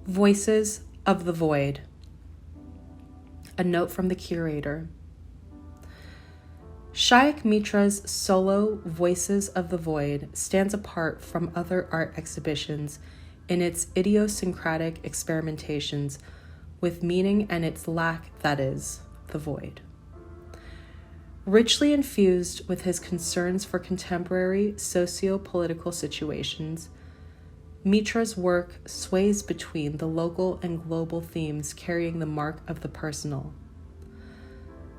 Voices of the Void. A note from the curator. Sayak Mitra's solo Voices of the Void stands apart from other art exhibitions in its idiosyncratic experimentations with meaning and its lack, that is, the void. Richly infused with his concerns for contemporary socio-political situations, Mitra's work sways between the local and global themes carrying the mark of the personal.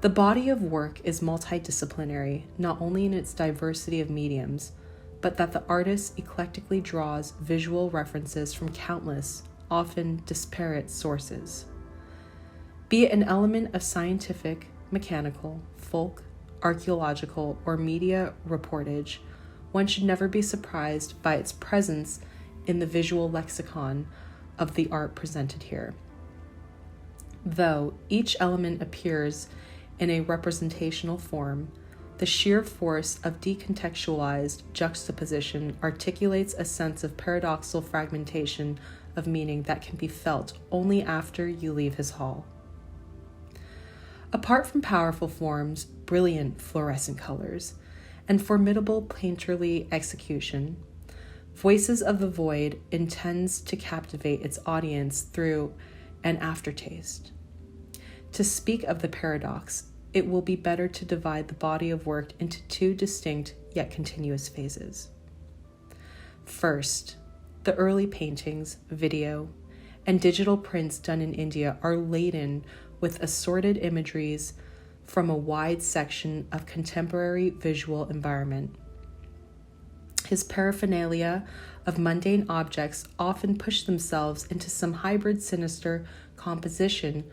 The body of work is multidisciplinary, not only in its diversity of mediums, but that the artist eclectically draws visual references from countless, often disparate sources. Be it an element of scientific, mechanical, folk, archaeological, or media reportage, one should never be surprised by its presence in the visual lexicon of the art presented here. Though each element appears in a representational form, the sheer force of decontextualized juxtaposition articulates a sense of paradoxical fragmentation of meaning that can be felt only after you leave his hall. Apart from powerful forms, brilliant fluorescent colors, and formidable painterly execution, Voices of the Void intends to captivate its audience through an aftertaste. To speak of the paradox, it will be better to divide the body of work into two distinct yet continuous phases. First, the early paintings, video, and digital prints done in India are laden with assorted imageries from a wide section of contemporary visual environment. His paraphernalia of mundane objects often push themselves into some hybrid sinister composition,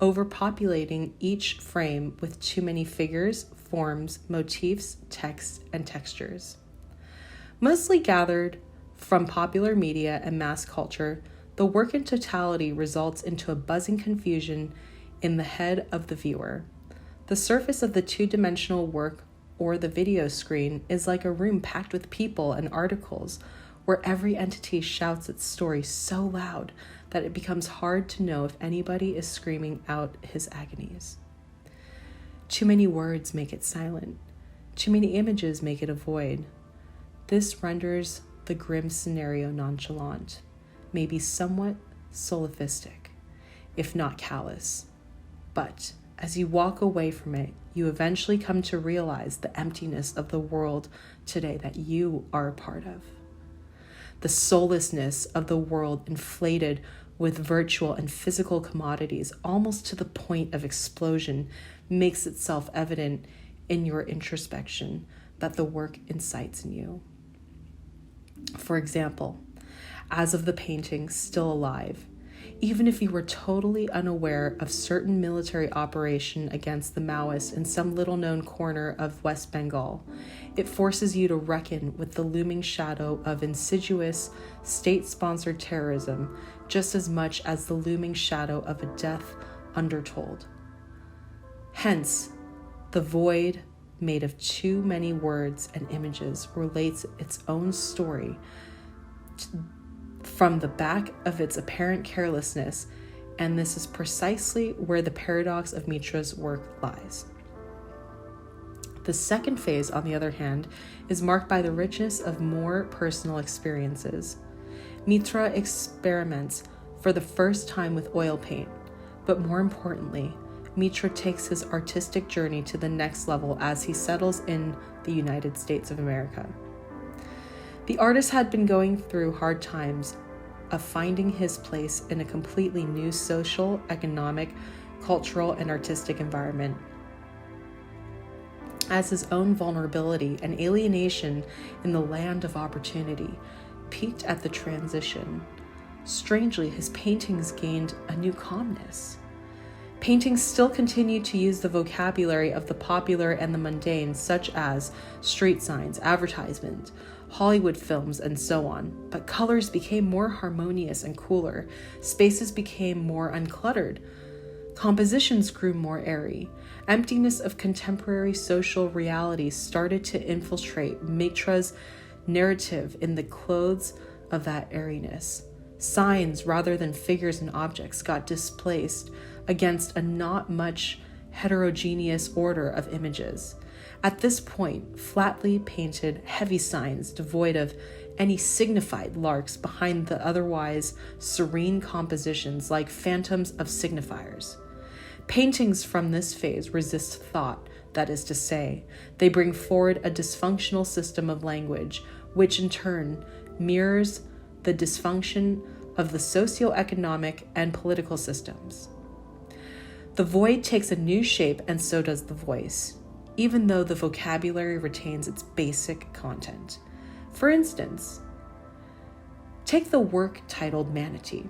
overpopulating each frame with too many figures, forms, motifs, texts, and textures. Mostly gathered from popular media and mass culture, the work in totality results into a buzzing confusion in the head of the viewer. The surface of the two-dimensional work or the video screen is like a room packed with people and articles where every entity shouts its story so loud that it becomes hard to know if anybody is screaming out his agonies. Too many words make it silent. Too many images make it a void. This renders the grim scenario nonchalant, maybe somewhat solipsistic, if not callous. But as you walk away from it, you eventually come to realize the emptiness of the world today that you are a part of. The soullessness of the world inflated with virtual and physical commodities, almost to the point of explosion, makes itself evident in your introspection that the work incites in you. For example, as of the painting Still Alive, even if you were totally unaware of certain military operation against the Maoists in some little-known corner of West-Bengal, it forces you to reckon with the looming shadow of insidious, state-sponsored terrorism just as much as the looming shadow of a death undertold. Hence, the void, made of too many words and images, relates its own story from the back of its apparent carelessness, and this is precisely where the paradox of Mitra's work lies. The second phase, on the other hand, is marked by the richness of more personal experiences. Mitra experiments for the first time with oil paint, but more importantly, Mitra takes his artistic journey to the next level as he settles in the United States of America. The artist had been going through hard times of finding his place in a completely new social, economic, cultural, and artistic environment. As his own vulnerability and alienation in the land of opportunity peaked at the transition, strangely, his paintings gained a new calmness. Paintings still continued to use the vocabulary of the popular and the mundane, such as street signs, advertisements, Hollywood films, and so on, but colors became more harmonious and cooler, spaces became more uncluttered, compositions grew more airy, emptiness of contemporary social reality started to infiltrate Mitra's narrative in the clothes of that airiness. Signs rather than figures and objects got displaced against a not much heterogeneous order of images. At this point, flatly painted, heavy signs devoid of any signified larks behind the otherwise serene compositions like phantoms of signifiers. Paintings from this phase resist thought, that is to say, they bring forward a dysfunctional system of language, which in turn mirrors the dysfunction of the socio-economic and political systems. The void takes a new shape, and so does the voice, even though the vocabulary retains its basic content. For instance, take the work titled Manatee.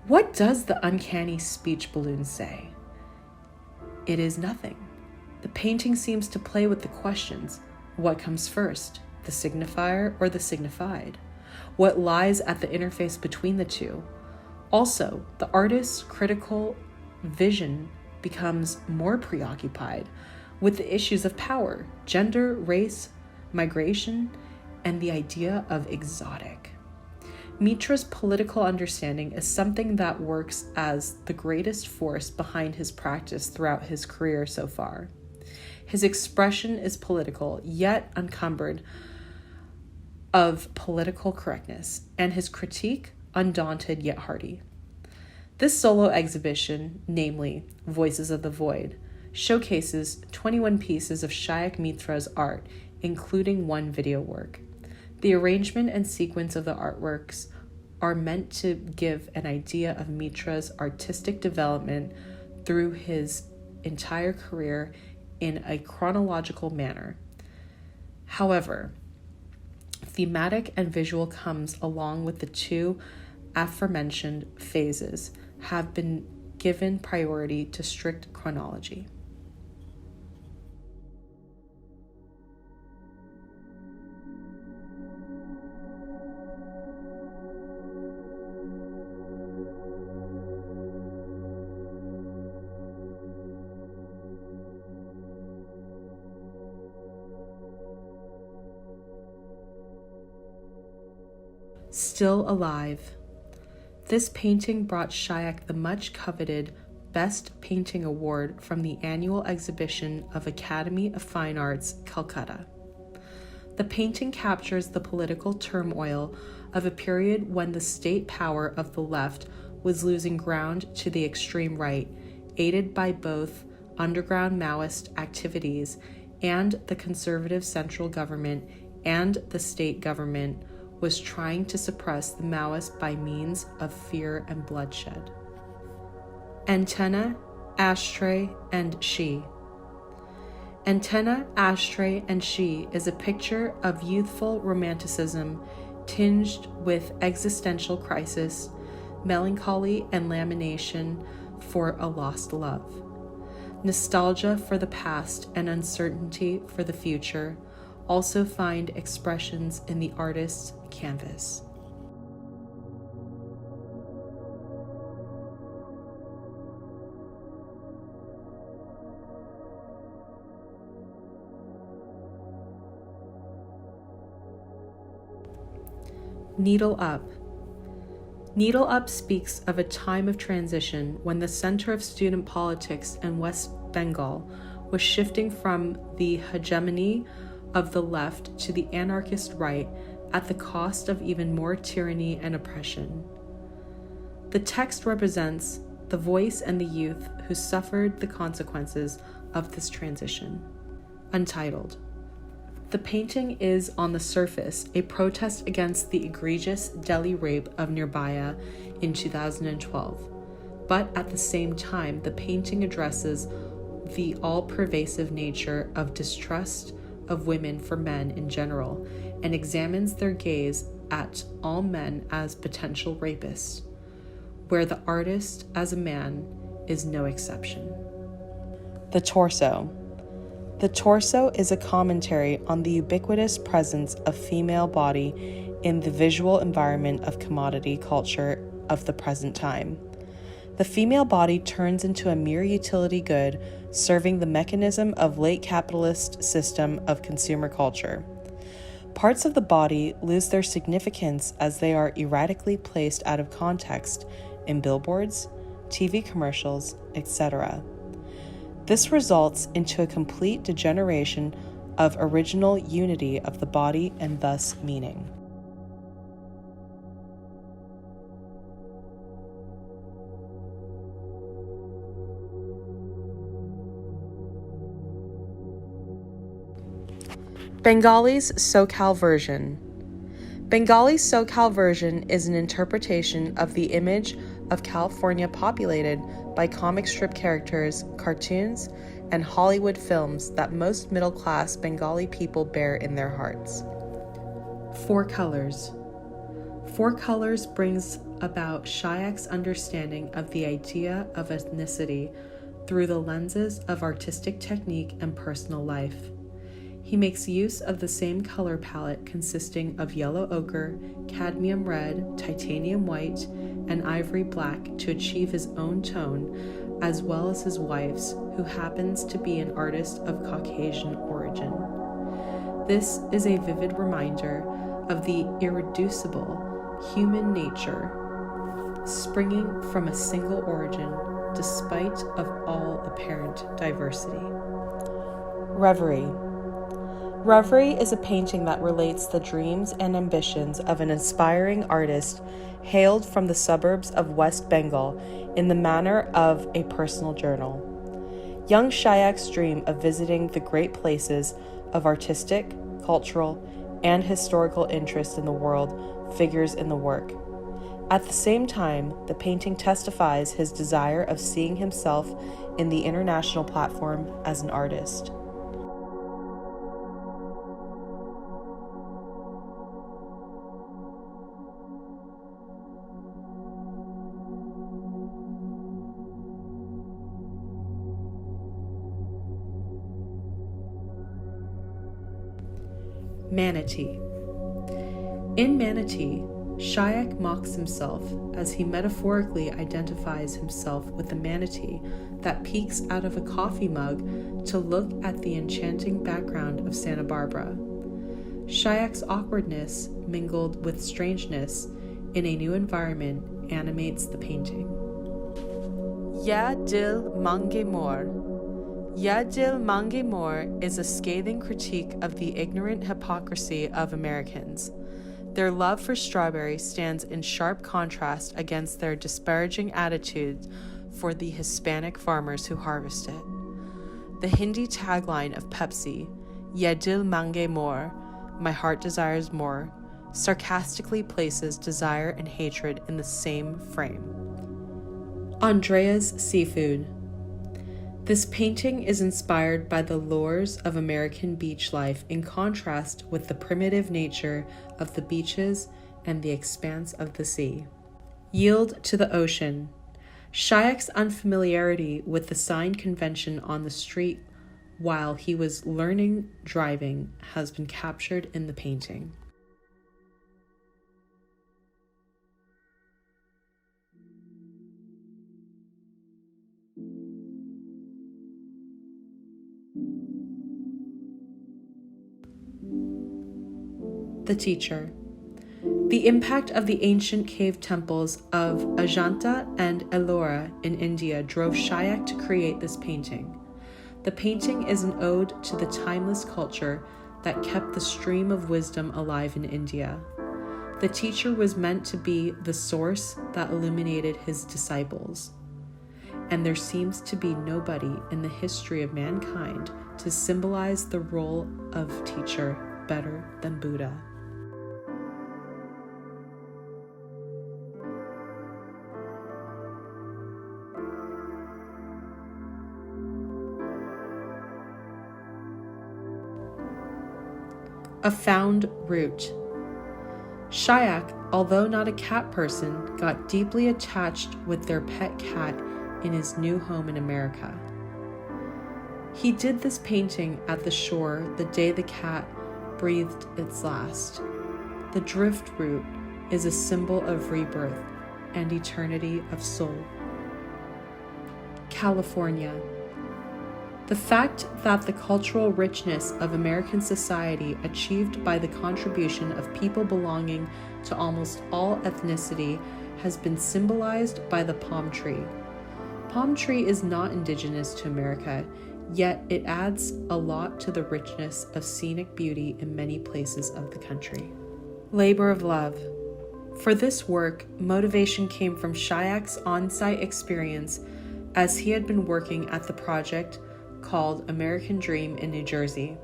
What does the uncanny speech balloon say? It is nothing. The painting seems to play with the questions. What comes first, the signifier or the signified? What lies at the interface between the two? Also, the artist's critical vision becomes more preoccupied with the issues of power, gender, race, migration, and the idea of exotic. Mitra's political understanding is something that works as the greatest force behind his practice throughout his career so far. His expression is political, yet unencumbered of political correctness, and his critique undaunted yet hearty. This solo exhibition, namely Voices of the Void, showcases 21 pieces of Sayak Mitra's art, including one video work. The arrangement and sequence of the artworks are meant to give an idea of Mitra's artistic development through his entire career in a chronological manner. However, thematic and visual comes along with the two aforementioned phases have been given priority to strict chronology. Still Alive. This painting brought Sayak the much coveted Best Painting Award from the annual exhibition of Academy of Fine Arts, Calcutta. The painting captures the political turmoil of a period when the state power of the left was losing ground to the extreme right, aided by both underground Maoist activities and the conservative central government, and the state government was trying to suppress the Maoists by means of fear and bloodshed. Antenna, Ashtray, and She. Antenna, Ashtray, and She is a picture of youthful romanticism tinged with existential crisis, melancholy, and lamentation for a lost love. Nostalgia for the past and uncertainty for the future also find expressions in the artist's canvas. Needle Up. Needle Up speaks of a time of transition when the center of student politics in West-Bengal was shifting from the hegemony of the left to the anarchist right at the cost of even more tyranny and oppression. The text represents the voice and the youth who suffered the consequences of this transition. Untitled. The painting is, on the surface, a protest against the egregious Delhi rape of Nirbhaya in 2012, but at the same time, the painting addresses the all-pervasive nature of distrust of women for men in general and examines their gaze at all men as potential rapists, where the artist as a man is no exception. The torso. The torso is a commentary on the ubiquitous presence of female body in the visual environment of commodity culture of the present time. The female body turns into a mere utility good, serving the mechanism of late capitalist system of consumer culture. Parts of the body lose their significance as they are erratically placed out of context in billboards, TV commercials, etc. This results into a complete degeneration of original unity of the body and thus meaning. Bengali's SoCal version. Bengali's SoCal version is an interpretation of the image of California populated by comic strip characters, cartoons, and Hollywood films that most middle-class Bengali people bear in their hearts. Four colors. Four colors brings about Sayak's understanding of the idea of ethnicity through the lenses of artistic technique and personal life. He makes use of the same color palette consisting of yellow ochre, cadmium red, titanium white, and ivory black to achieve his own tone, as well as his wife's, who happens to be an artist of Caucasian origin. This is a vivid reminder of the irreducible human nature springing from a single origin despite of all apparent diversity. Reverie. Reverie is a painting that relates the dreams and ambitions of an aspiring artist hailed from the suburbs of West-Bengal in the manner of a personal journal. Young Sayak's dream of visiting the great places of artistic, cultural, and historical interest in the world figures in the work. At the same time, the painting testifies his desire of seeing himself in the international platform as an artist. Manatee. In Manatee, Sayak mocks himself as he metaphorically identifies himself with the manatee that peeks out of a coffee mug to look at the enchanting background of Santa Barbara. Sayak's awkwardness, mingled with strangeness in a new environment, animates the painting. Ya Dil Mange More. Ya Dil Mange More is a scathing critique of the ignorant hypocrisy of Americans. Their love for strawberry stands in sharp contrast against their disparaging attitudes for the Hispanic farmers who harvest it. The Hindi tagline of Pepsi, Ya Dil Mange More, my heart desires more, sarcastically places desire and hatred in the same frame. Andrea's Seafood. This painting is inspired by the lures of American beach life in contrast with the primitive nature of the beaches and the expanse of the sea. Yield to the ocean. Sayak's unfamiliarity with the sign convention on the street while he was learning driving has been captured in the painting. The teacher. The impact of the ancient cave temples of Ajanta and Ellora in India drove Sayak to create this painting. The painting is an ode to the timeless culture that kept the stream of wisdom alive in India. The teacher was meant to be the source that illuminated his disciples, and there seems to be nobody in the history of mankind to symbolize the role of teacher better than Buddha. A found root. Sayak, although not a cat person, got deeply attached with their pet cat in his new home in America. He did this painting at the shore the day the cat breathed its last. The driftwood is a symbol of rebirth and eternity of soul. California. The fact that the cultural richness of American society, achieved by the contribution of people belonging to almost all ethnicity, has been symbolized by the palm tree. Palm tree is not indigenous to America, yet it adds a lot to the richness of scenic beauty in many places of the country. Labor of love. For this work, motivation came from Sayak's on-site experience as he had been working at the project called American Dream in New Jersey.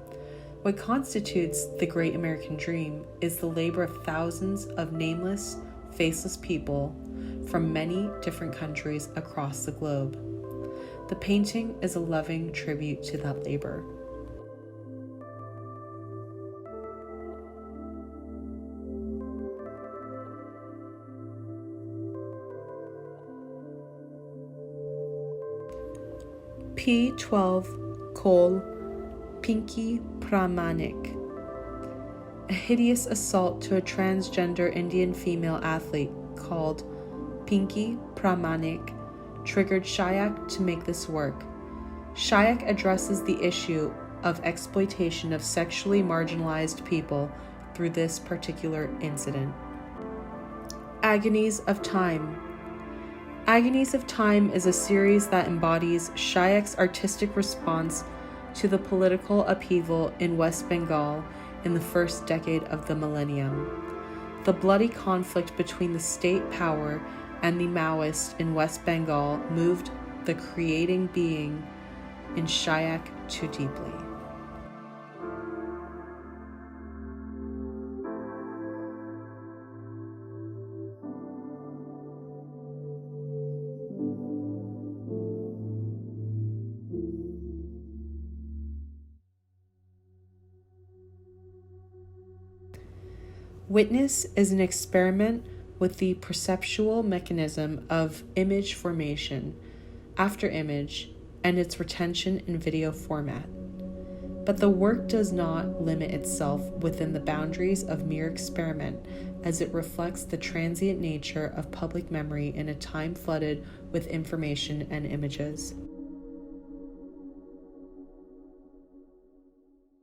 What constitutes the Great American Dream is the labor of thousands of nameless, faceless people from many different countries across the globe. The painting is a loving tribute to that labor. P12 Kol Pinky Pramanik. A hideous assault to a transgender Indian female athlete called Pinky Pramanik triggered Sayak to make this work. Sayak addresses the issue of exploitation of sexually marginalized people through this particular incident. Agonies of Time. Agonies of Time is a series that embodies Sayak's artistic response to the political upheaval in West Bengal in the first decade of the millennium. The bloody conflict between the state power and the Maoists in West Bengal moved the creating being in Sayak too deeply. Witness is an experiment with the perceptual mechanism of image formation, after image, and its retention in video format. But the work does not limit itself within the boundaries of mere experiment, as it reflects the transient nature of public memory in a time flooded with information and images.